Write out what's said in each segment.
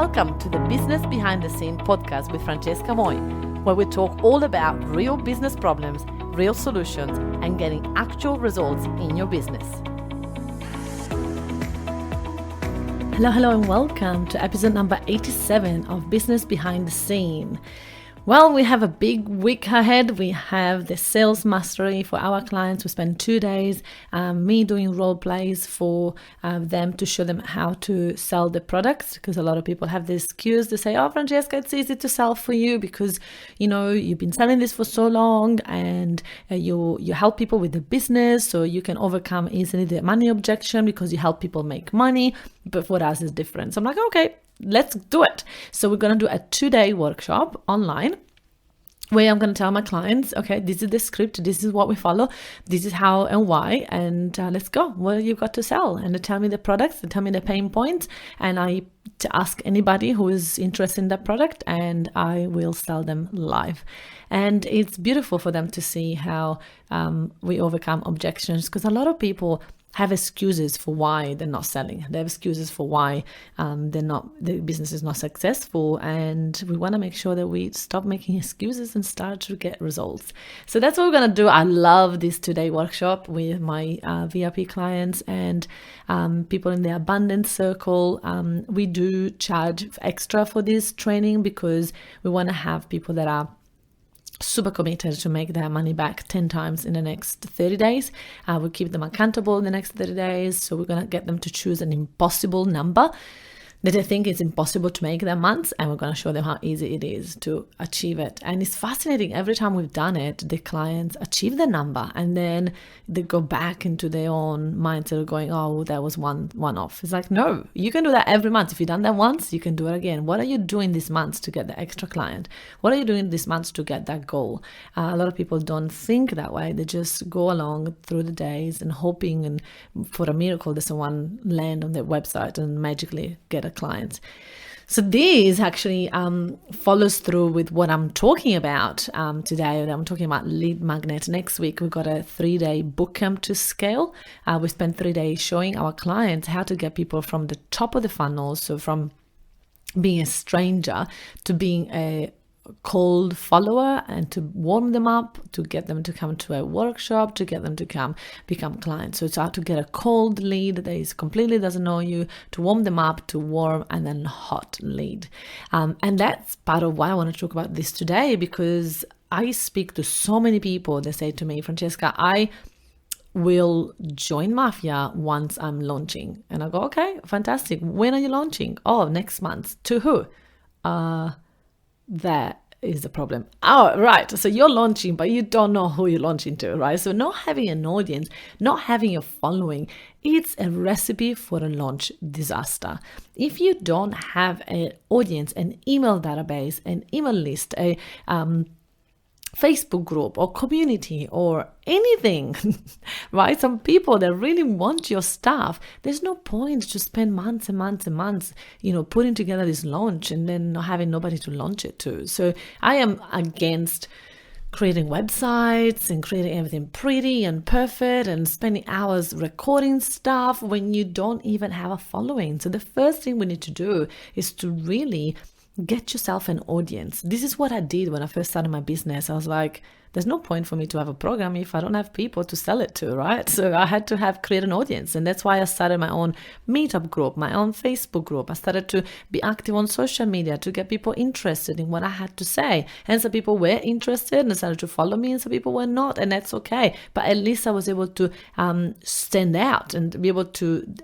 Welcome to the Business Behind the Scene podcast with Francesca Moi, where we talk all about real business problems, real solutions, and getting actual results in your business. Hello, and welcome to episode number 87 of Business Behind the Scene. Well, we have a big week ahead. We have the sales mastery for our clients. We spend 2 days, me doing role plays for them to show them how to sell the products, because a lot of people have this excuse to say, oh, Francesca, it's easy to sell for you because, you know, you've been selling this for so long and you help people with the business, so you can overcome easily the money objection because you help people make money. But for us, it's different. So I'm like, okay, let's do it. So we're going to do a 2-day workshop online where I'm going to tell my clients, okay, this is the script, this is what we follow, this is how and why, and let's go. What you've got to sell? And they tell me the products, they tell me the pain points, and I ask anybody who is interested in that product, and I will sell them live. And it's beautiful for them to see how we overcome objections, because a lot of people have excuses for why they're not selling. They have excuses for why the business is not successful. And we want to make sure that we stop making excuses and start to get results. So that's what we're going to do. I love this 2-day workshop with my VIP clients and people in the abundance circle. We do charge extra for this training because we want to have people that are super committed to make their money back 10 times in the next 30 days. We'll keep them accountable in the next 30 days. So we're going to get them to choose an impossible number that they think is impossible to make their months, and we're going to show them how easy it is to achieve it. And it's fascinating. Every time we've done it, the clients achieve the number and then they go back into their own mindset of going, oh, that was one off. It's like, no, you can do that every month. If you've done that once, you can do it again. What are you doing this month to get the extra client? What are you doing this month to get that goal? A lot of people don't think that way. They just go along through the days and hoping and for a miracle that someone land on their website and magically get a client. So this actually follows through with what I'm talking about today. I'm talking about lead magnet. Next week, we've got a 3-day bootcamp to scale. We spent 3 days showing our clients how to get people from the top of the funnel, so from being a stranger to being a cold follower, and to warm them up, to get them to come to a workshop, to get them to become clients. So it's how to get a cold lead that is completely doesn't know you, to warm them up, to warm and then hot lead. And that's part of why I want to talk about this today, because I speak to so many people that say to me, Francesca, I will join Mafia once I'm launching. And I go, okay, fantastic. When are you launching? Oh, next month. To who? That is the problem. Oh, right. So you're launching, but you don't know who you're launching to, right? So not having an audience, not having a following, it's a recipe for a launch disaster. If you don't have an audience, an email database, an email list, a Facebook group or community or anything, right? Some people that really want your stuff, there's no point to spend months and months and months, putting together this launch and then not having nobody to launch it to. So I am against creating websites and creating everything pretty and perfect and spending hours recording stuff when you don't even have a following. So the first thing we need to do is to really get yourself an audience. This is what I did when I first started my business. I was like, there's no point for me to have a program if I don't have people to sell it to, right? So I had to create an audience. And that's why I started my own meetup group, my own Facebook group. I started to be active on social media to get people interested in what I had to say. And some people were interested and started to follow me, and some people were not, and that's okay. But at least I was able to stand out and be able to,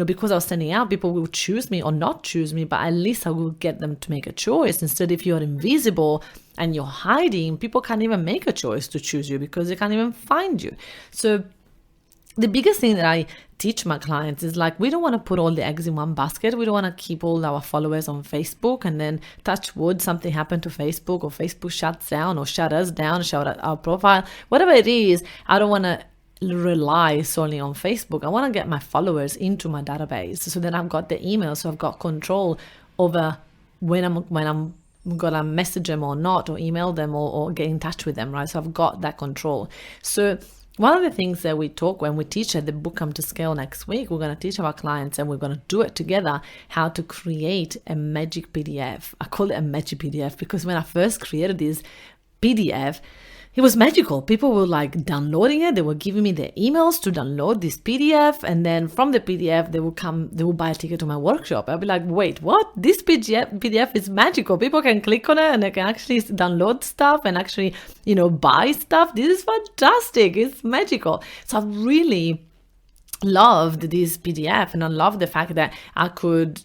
because I was standing out, people will choose me or not choose me, but at least I will get them to make a choice. Instead, if you're invisible and you're hiding, people can't even make a choice to choose you because they can't even find you. So the biggest thing that I teach my clients is like, we don't want to put all the eggs in one basket. We don't want to keep all our followers on Facebook and then touch wood, something happened to Facebook, or Facebook shuts down or shut us down, shut our profile, whatever it is. I don't want to rely solely on Facebook. I want to get my followers into my database so that I've got the email, so I've got control over when I'm gonna message them or not, or email them or get in touch with them, right? So I've got that control. So one of the things that we talk when we teach at the Book Come to Scale next week, we're going to teach our clients and we're going to do it together, how to create a magic PDF. I call it a magic PDF because when I first created this PDF, it was magical. People were like downloading it. They were giving me their emails to download this PDF. And then from the PDF, they will buy a ticket to my workshop. I'll be like, wait, what? This PDF is magical. People can click on it and they can actually download stuff and actually, buy stuff. This is fantastic. It's magical. So I really loved this PDF, and I love the fact that I could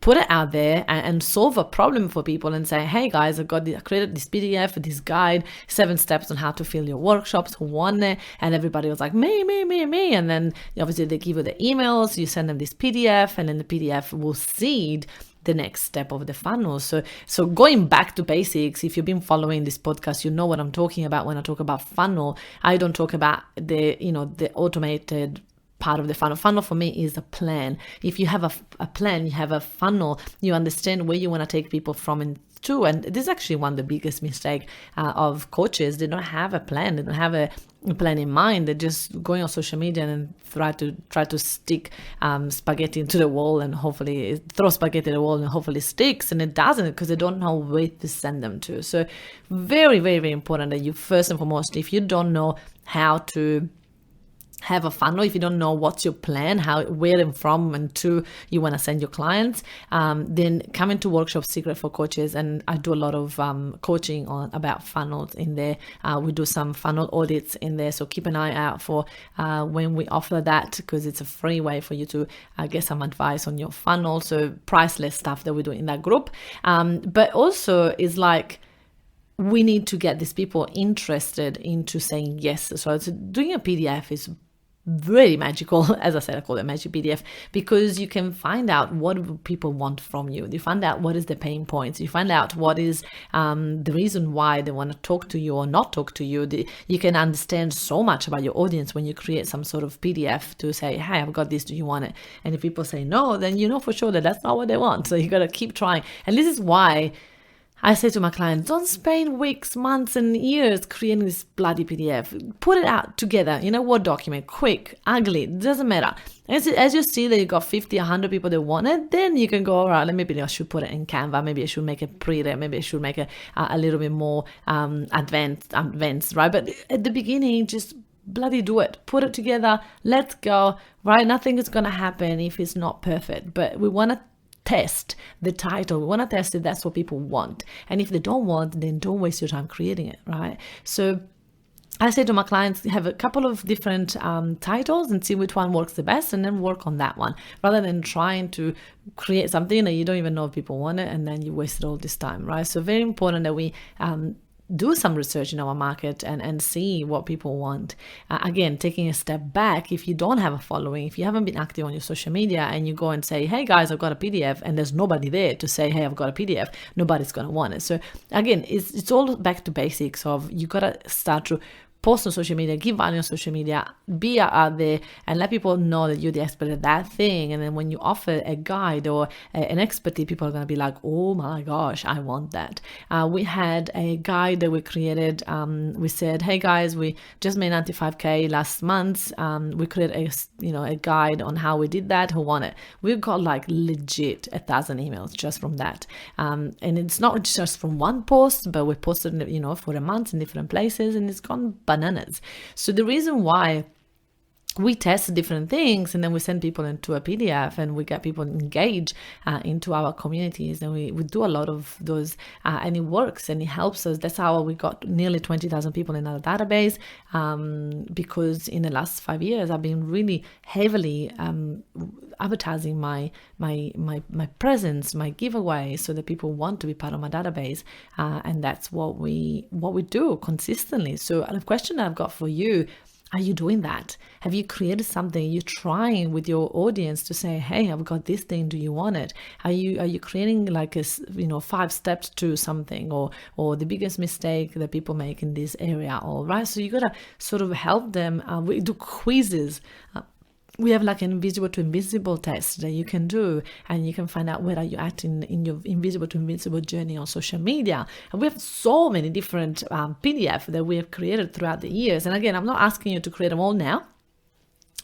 put it out there and solve a problem for people and say, hey guys, I created this PDF, this guide, 7 steps on how to fill your workshops, who won it? And everybody was like, me. And then obviously they give you the emails, you send them this PDF, and then the PDF will seed the next step of the funnel. So going back to basics, if you've been following this podcast, you know what I'm talking about when I talk about funnel. I don't talk about the automated part of the funnel. Funnel for me is a plan. If you have a plan, you have a funnel, you understand where you want to take people from and to. And this is actually one of the biggest mistake of coaches. They don't have a plan. They don't have a plan in mind. They're just going on social media and try to stick spaghetti into the wall and hopefully throw spaghetti at the wall and hopefully it sticks, and it doesn't because they don't know where to send them to. So very, very, very important that you first and foremost, if you don't know how to have a funnel, if you don't know what's your plan, where and from and to you want to send your clients, then come into Workshop Secret for Coaches. And I do a lot of coaching about funnels in there. We do some funnel audits in there, so keep an eye out for when we offer that, because it's a free way for you to get some advice on your funnel. So priceless stuff that we do in that group, but also is like, we need to get these people interested into saying yes. So doing a PDF is very magical. As I said, I call it magic PDF, because you can find out what people want from you. You find out what is the pain points. You find out what is the reason why they want to talk to you or not talk to you. You can understand so much about your audience when you create some sort of PDF to say, hey, I've got this, do you want it? And if people say no, then you know for sure that that's not what they want. So you got to keep trying. And this is why I say to my clients, don't spend weeks, months, and years creating this bloody PDF. Put it out together in a Word document, quick, ugly, doesn't matter. As you see that you got 50, 100 people that want it, then you can go, all right, maybe I should put it in Canva, maybe I should make it prettier, maybe I should make it a little bit more advanced, right? But at the beginning, just bloody do it. Put it together, let's go, right? Nothing is going to happen if it's not perfect, but we want to test the title. We want to test if that's what people want. And if they don't want, then don't waste your time creating it, right? So I say to my clients, have a couple of different titles and see which one works the best, and then work on that one, rather than trying to create something that you don't even know if people want it and then you wasted all this time, right? So very important that we do some research in our market and see what people want. Again, taking a step back, if you don't have a following, if you haven't been active on your social media and you go and say, hey guys, I've got a PDF, and there's nobody there to say, hey, I've got a PDF, nobody's going to want it. So again, it's all back to basics of you got to start to post on social media, give value on social media, be out there and let people know that you're the expert at that thing. And then when you offer a guide or an expertise, people are going to be like, oh my gosh, I want that. We had a guide that we created. We said, hey guys, we just made 95K last month. We created a guide on how we did that. Who want it? We got like legit 1,000 emails just from that. And it's not just from one post, but we posted, for a month in different places, and it's gone bananas. So the reason why we test different things and then we send people into a PDF and we get people engaged into our communities, and we do a lot of those and it works and it helps us. That's how we got nearly 20,000 people in our database, because in the last 5 years I've been really heavily advertising my presence, my giveaway, so that people want to be part of my database, and that's what we do consistently. So the question I've got for you: are you doing that? Have you created something? Are you trying with your audience to say, hey, I've got this thing, do you want it? Are you creating like a 5 steps to something, or the biggest mistake that people make in this area? All right, so you gotta sort of help them. We do quizzes. we have like an invisible to invisible test that you can do, and you can find out where are you at in your invisible to invisible journey on social media. And we have so many different PDF that we have created throughout the years. And again, I'm not asking you to create them all now,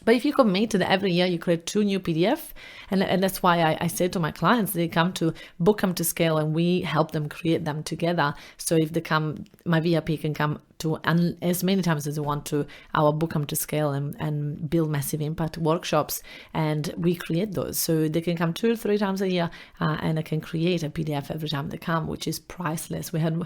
but if you commit to that every year, you create 2 new PDF. And that's why I say to my clients, they come to Book Come to Scale, and we help them create them together. So if they come, my VIP can come to as many times as they want to our Book Come to Scale and build massive impact workshops, and we create those. So they can come 2 or 3 times a year, and they can create a PDF every time they come, which is priceless. We had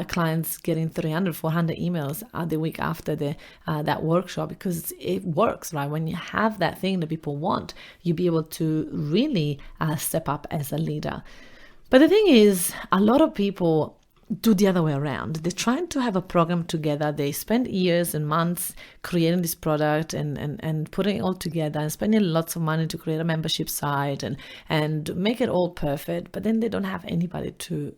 clients getting 300, 400 emails the week after that workshop, because it works, right? When you have that thing that people want, you'll be able to really step up as a leader. But the thing is, a lot of people do the other way around. They're trying to have a program together. They spend years and months creating this product and putting it all together and spending lots of money to create a membership site and make it all perfect, but then they don't have anybody to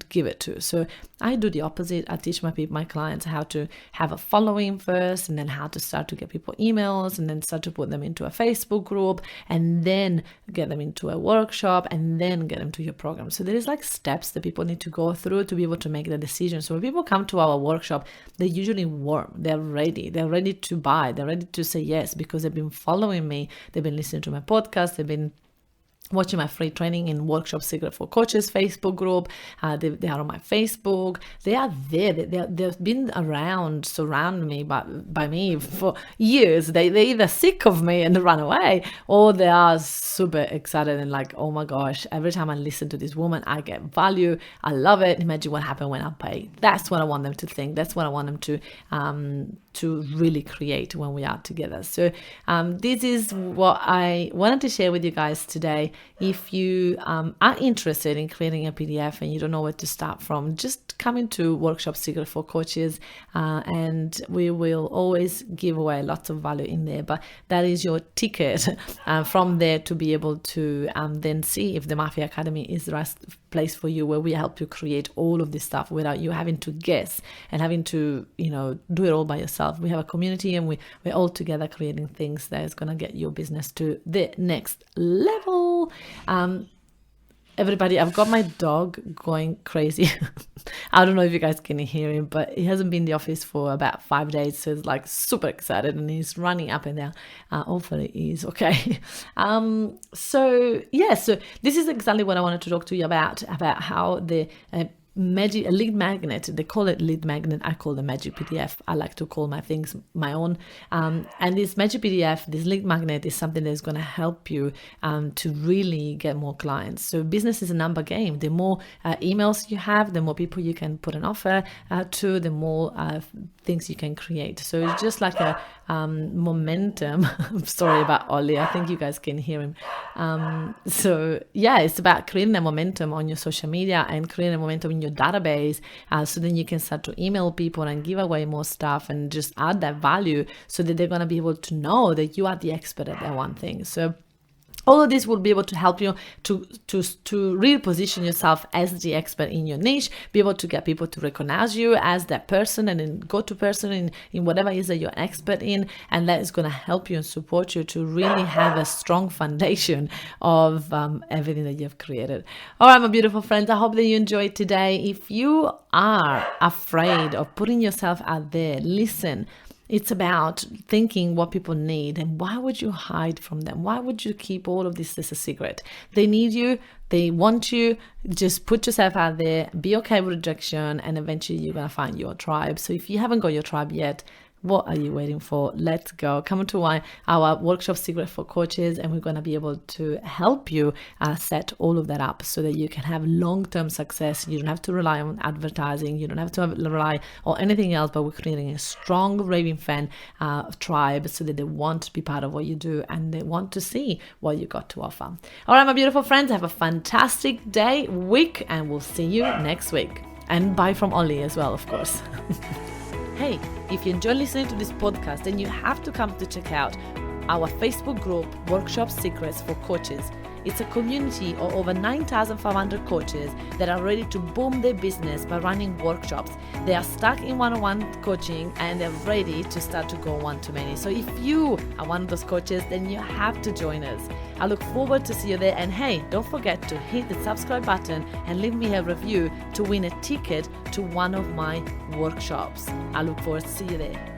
give it to. So I do the opposite. I teach my clients how to have a following first, and then how to start to get people emails, and then start to put them into a Facebook group, and then get them into a workshop, and then get them to your program. So there is like steps that people need to go through to be able to make the decision. So when people come to our workshop, they're usually warm. They're ready to buy. They're ready to say yes, because they've been following me. They've been listening to my podcast. They've been watching my free training in Workshop Secret for Coaches Facebook group. They are on my Facebook. They are there. They've been around, surround me by me for years. They're either sick of me and run away, or they are super excited and like, oh my gosh, every time I listen to this woman, I get value. I love it. Imagine what happened when I pay. That's what I want them to think. That's what I want them to really create when we are together. So this is what I wanted to share with you guys today. If you are interested in creating a PDF and you don't know where to start from, just come into Workshop Secret for Coaches, and we will always give away lots of value in there. But that is your ticket from there to be able to then see if the Mafia Academy is the right place for you, where we help you create all of this stuff without you having to guess and having to, do it all by yourself. We have a community, and we're all together creating things that is going to get your business to the next level. Everybody, I've got my dog going crazy. I don't know if you guys can hear him, but he hasn't been in the office for about 5 days, so he's like super excited and he's running up and down. Hopefully he's okay. So this is exactly what I wanted to talk to you about how the magic, a lead magnet, they call it lead magnet, I call the magic PDF. I like to call my things my own, and this magic PDF, this lead magnet, is something that's going to help you to really get more clients. So business is a number game. The more emails you have, the more people you can put an offer to, the more things you can create. So it's just like a momentum. I'm sorry about Ollie, I think you guys can hear him. It's about creating a momentum on your social media and creating a momentum in your database, so then you can start to email people and give away more stuff and just add that value, so that they're going to be able to know that you are the expert at that one thing. So all of this will be able to help you to really position yourself as the expert in your niche, be able to get people to recognize you as that person and then go-to person in whatever it is that you're an expert in. And that is going to help you and support you to really have a strong foundation of everything that you've created. All right, my beautiful friends, I hope that you enjoyed today. If you are afraid of putting yourself out there, listen. It's about thinking what people need, and why would you hide from them? Why would you keep all of this as a secret? They need you. They want you. Just put yourself out there. Be okay with rejection, and eventually you're going to find your tribe. So if you haven't got your tribe yet, what are you waiting for? Let's go. Come to our Workshop Secret for Coaches, and we're going to be able to help you set all of that up so that you can have long-term success. You don't have to rely on advertising. You don't have to rely on anything else, but we're creating a strong raving fan tribe so that they want to be part of what you do and they want to see what you got to offer. All right, my beautiful friends, have a fantastic day, week, and we'll see you next week. And bye from Ollie as well, of course. Hey, if you enjoy listening to this podcast, then you have to come to check out our Facebook group, Workshop Secrets for Coaches. It's a community of over 9,500 coaches that are ready to boom their business by running workshops. They are stuck in one-on-one coaching and they're ready to start to go one-to-many. So if you are one of those coaches, then you have to join us. I look forward to see you there. And hey, don't forget to hit the subscribe button and leave me a review to win a ticket to one of my workshops. I look forward to see you there.